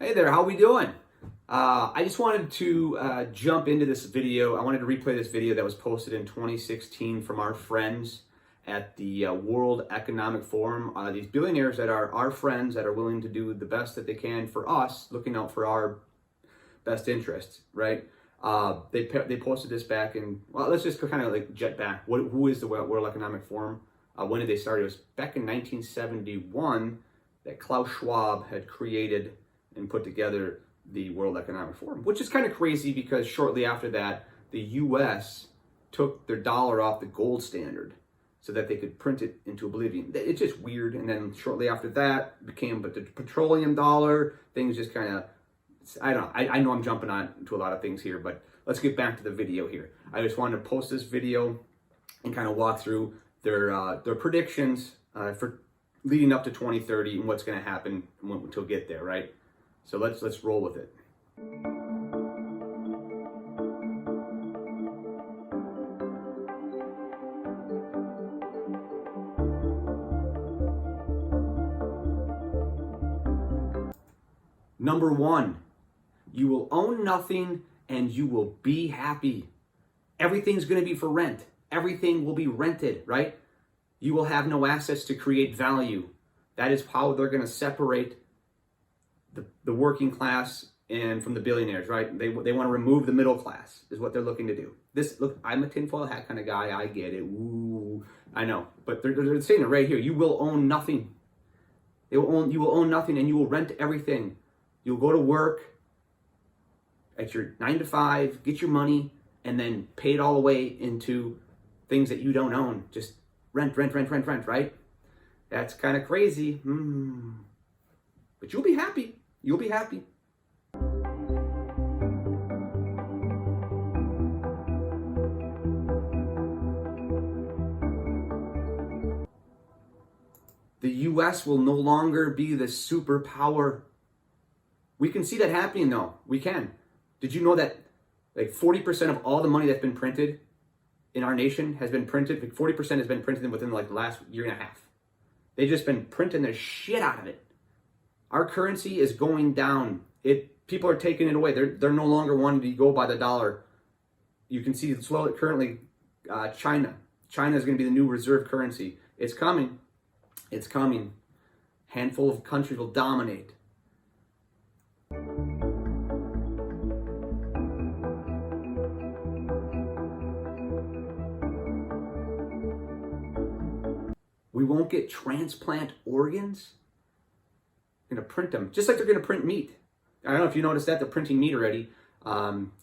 Hey there, how we doing? I just wanted to jump into this video. I wanted to replay this video that was posted in 2016 from our friends at the World Economic Forum. These billionaires that are our friends that are willing to do the best that they can for us, looking out for our best interests, right? They posted this back in, well, let's just kind of like jet back. Who is the World Economic Forum? When did they start? It was back in 1971 that Klaus Schwab had created and put together the World Economic Forum, which is kind of crazy because shortly after that, the US took their dollar off the gold standard so that they could print it into oblivion. It's just weird. And then shortly after that became the petroleum dollar. Things just kind of, I don't know. I know I'm jumping on to a lot of things here, but let's get back to the video here. I just wanted to post this video and kind of walk through their predictions for leading up to 2030 and what's going to happen until get there, right? So let's roll with it. Number one, you will own nothing and you will be happy. Everything's going to be for rent. Everything will be rented, right? You will have no assets to create value. That is how they're going to separate the working class and from the billionaires, right? They want to remove the middle class is what they're looking to do. Look, I'm a tinfoil hat kind of guy. I get it. Ooh, I know. But they're saying it right here. You will own nothing. You will own nothing and you will rent everything. You'll go to work at your 9 to 5, get your money, and then pay it all away into things that you don't own. Just rent, right? That's kind of crazy. But you'll be happy. You'll be happy. The US will no longer be the superpower. We can see that happening though. We can. Did you know that like 40% of all the money that's been printed in our nation has been printed, like 40% has been printed within like the last year and a half. They've just been printing the shit out of it. Our currency is going down. People are taking it away. They're no longer wanting to go by the dollar. You can see slowly currently China. China is going to be the new reserve currency. It's coming. It's coming. Handful of countries will dominate. We won't get transplant organs. Going to print them, just like they're going to print meat. I don't know if you noticed that, they're printing meat already.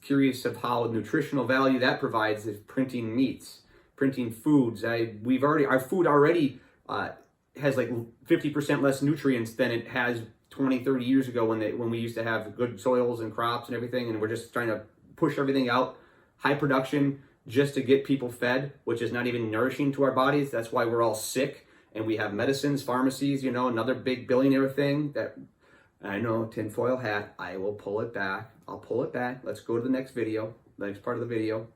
Curious of how nutritional value that provides is printing meats, printing foods. Our food already has like 50% less nutrients than it has 20, 30 years ago when we used to have good soils and crops and everything, and we're just trying to push everything out, high production, just to get people fed, which is not even nourishing to our bodies. That's why we're all sick. And we have medicines, pharmacies, another big billionaire thing that I know, tinfoil hat. I will pull it back. I'll pull it back. Let's go to the next video, the next part of the video.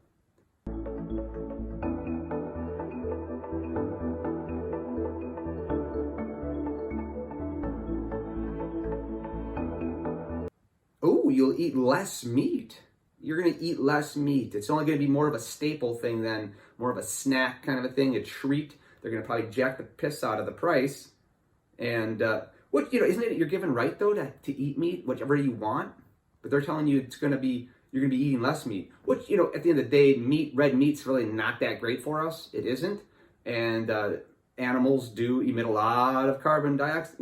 Oh, you'll eat less meat. You're going to eat less meat. It's only going to be more of a staple thing than more of a snack kind of a thing, a treat. They're going to probably jack the piss out of the price. And isn't it your given right though to eat meat, whichever you want? But they're telling you you're going to be eating less meat. Which, at the end of the day, red meat's really not that great for us. It isn't. And animals do emit a lot of carbon dioxide,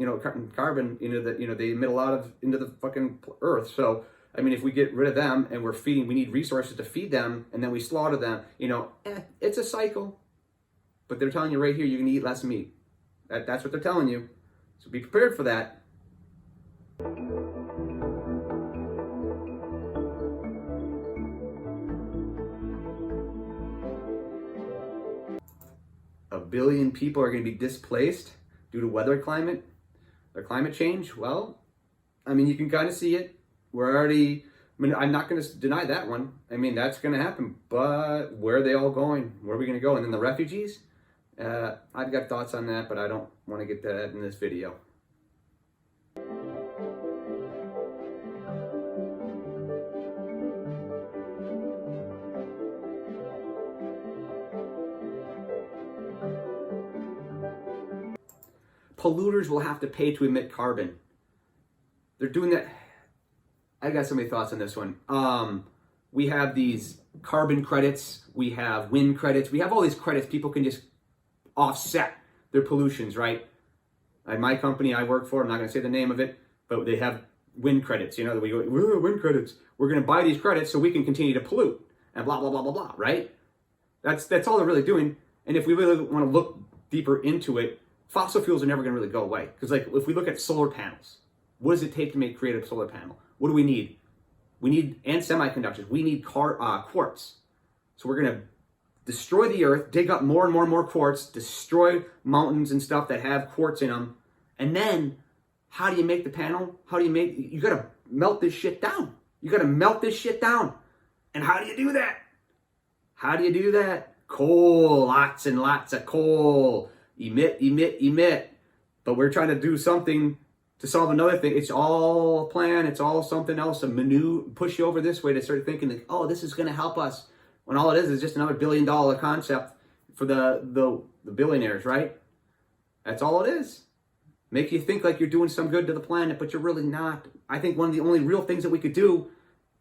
carbon they emit a lot into the fucking earth. So I mean, if we get rid of them and we need resources to feed them, and then we slaughter them, it's a cycle. But they're telling you right here, you're going to eat less meat. That's what they're telling you. So be prepared for that. A billion people are going to be displaced due to climate change. Well, I mean, you can kind of see it. I'm not going to deny that one. I mean, that's going to happen. But where are they all going? Where are we going to go? And then the refugees? I've got thoughts on that, but I don't want to get to that in this video. polluters will have to pay to emit carbon. They're doing that. I got so many thoughts on this one. We have these carbon credits, we have wind credits, we have all these credits. People can just offset their pollutions, right? Like my company I work for, I'm not going to say the name of it, but they have wind credits. You know, that we go, wind credits. We're going to buy these credits so we can continue to pollute and blah, blah, blah, blah, blah, right? That's all they're really doing. And if we really want to look deeper into it, fossil fuels are never going to really go away. Because like if we look at solar panels, what does it take to create a solar panel? What do we need? We need, and semiconductors, we need quartz. So we're going to destroy the earth, dig up more and more and more quartz, destroy mountains and stuff that have quartz in them. And then how do you make the panel? You got to melt this shit down. You got to melt this shit down. And how do you do that? How do you do that? Coal, lots and lots of coal. Emit, emit, emit. But we're trying to do something to solve another thing. It's all a plan. It's all something else. Push you over this way to start thinking like, oh, this is going to help us. When all it is just another $1 billion concept for the billionaires, right? That's all it is. Make you think like you're doing some good to the planet, but you're really not. I think one of the only real things that we could do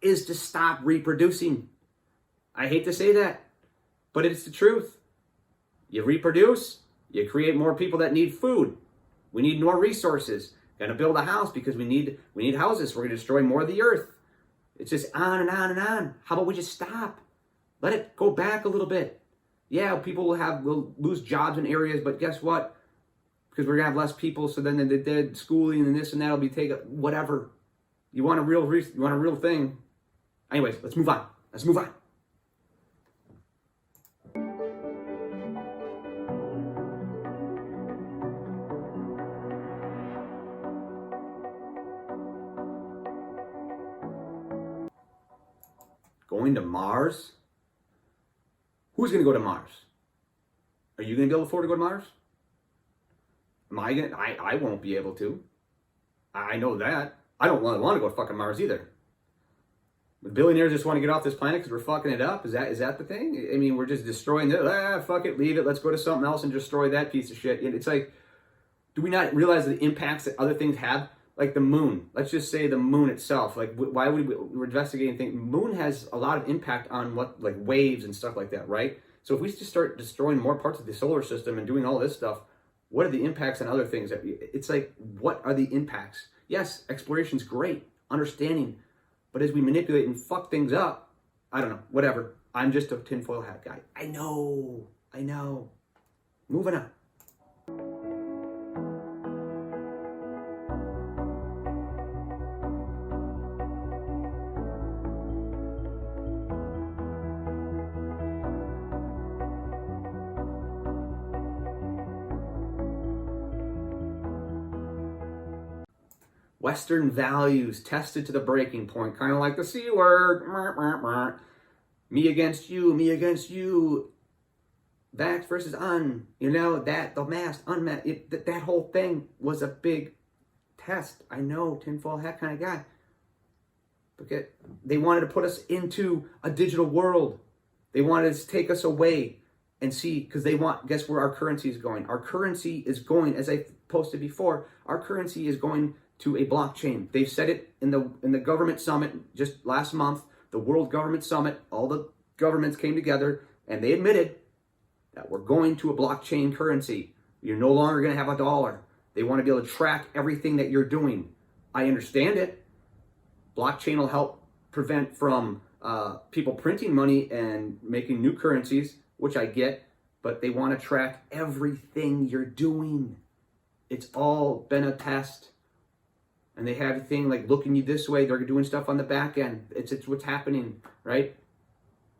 is to stop reproducing. I hate to say that, but it's the truth. You reproduce, you create more people that need food. We need more resources. Got to build a house because we need houses. We're going to destroy more of the earth. It's just on and on and on. How about we just stop? Let it go back a little bit. Yeah, people will lose jobs in areas, but guess what? Because we're going to have less people, so then the dead schooling and this and that will be taken, whatever. You want a real thing. Anyways, let's move on. Let's move on. Going to Mars? Who's going to go to Mars? Are you going to be able to afford to go to Mars? Am I going to? I won't be able to. I know that. I don't want to go to fucking Mars either. The billionaires just want to get off this planet because we're fucking it up. Is that the thing? I mean, we're just destroying it. Fuck it, leave it. Let's go to something else and destroy that piece of shit. And it's like, do we not realize the impacts that other things have? Like the moon. Let's just say the moon itself. Like, why would we're investigating and think moon has a lot of impact on what, like waves and stuff like that, right? So if we just start destroying more parts of the solar system and doing all this stuff, what are the impacts on other things? It's like, what are the impacts? Yes, exploration's great, understanding, but as we manipulate and fuck things up, I don't know, whatever. I'm just a tinfoil hat guy. I know. Moving on. Western values tested to the breaking point, kind of like the C word. Me against you. Vax versus un. You know, that, the masked, unmasked, that whole thing was a big test. I know, tinfoil hat kind of guy. But they wanted to put us into a digital world. They wanted to take us away and see, because guess where our currency is going? Our currency is going, as I posted before, our currency is going to a blockchain. They've said it in the government summit just last month, the World Government Summit. All the governments came together and they admitted that we're going to a blockchain currency. You're no longer going to have a dollar. They want to be able to track everything that you're doing. I understand it. Blockchain will help prevent from people printing money and making new currencies, which I get, but they want to track everything you're doing. It's all been a test. And they have a thing like looking you this way. They're doing stuff on the back end. It's what's happening, right?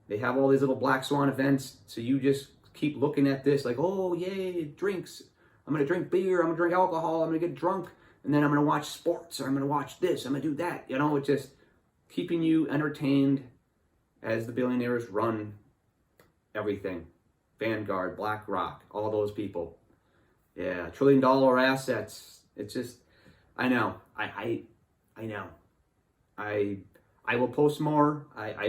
They have all these little black swan events. So you just keep looking at this like, oh, yay, drinks. I'm going to drink beer. I'm going to drink alcohol. I'm going to get drunk. And then I'm going to watch sports. Or I'm going to watch this. I'm going to do that. You know, it's just keeping you entertained as the billionaires run everything. Vanguard, BlackRock, all those people. Yeah, $1 trillion assets. It's just... I know. I know. I will post more.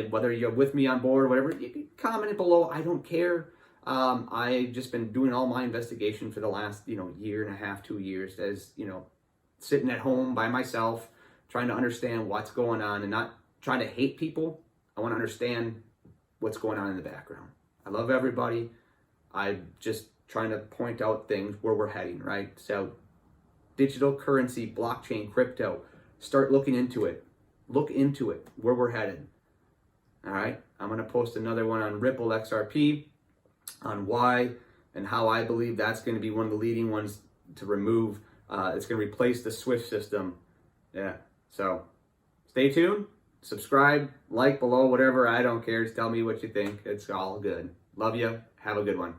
Whether you're with me on board, whatever, you can comment it below. I don't care. I've just been doing all my investigation for the last, year and a half, 2 years, as, sitting at home by myself, trying to understand what's going on and not trying to hate people. I want to understand what's going on in the background. I love everybody. I'm just trying to point out things where we're heading, right? So digital currency, blockchain, crypto, start looking into it. Look into it, where we're headed. All right. I'm going to post another one on Ripple XRP on why and how I believe that's going to be one of the leading ones to remove. It's going to replace the SWIFT system. Yeah. So stay tuned, subscribe, like below, whatever. I don't care. Just tell me what you think. It's all good. Love you. Have a good one.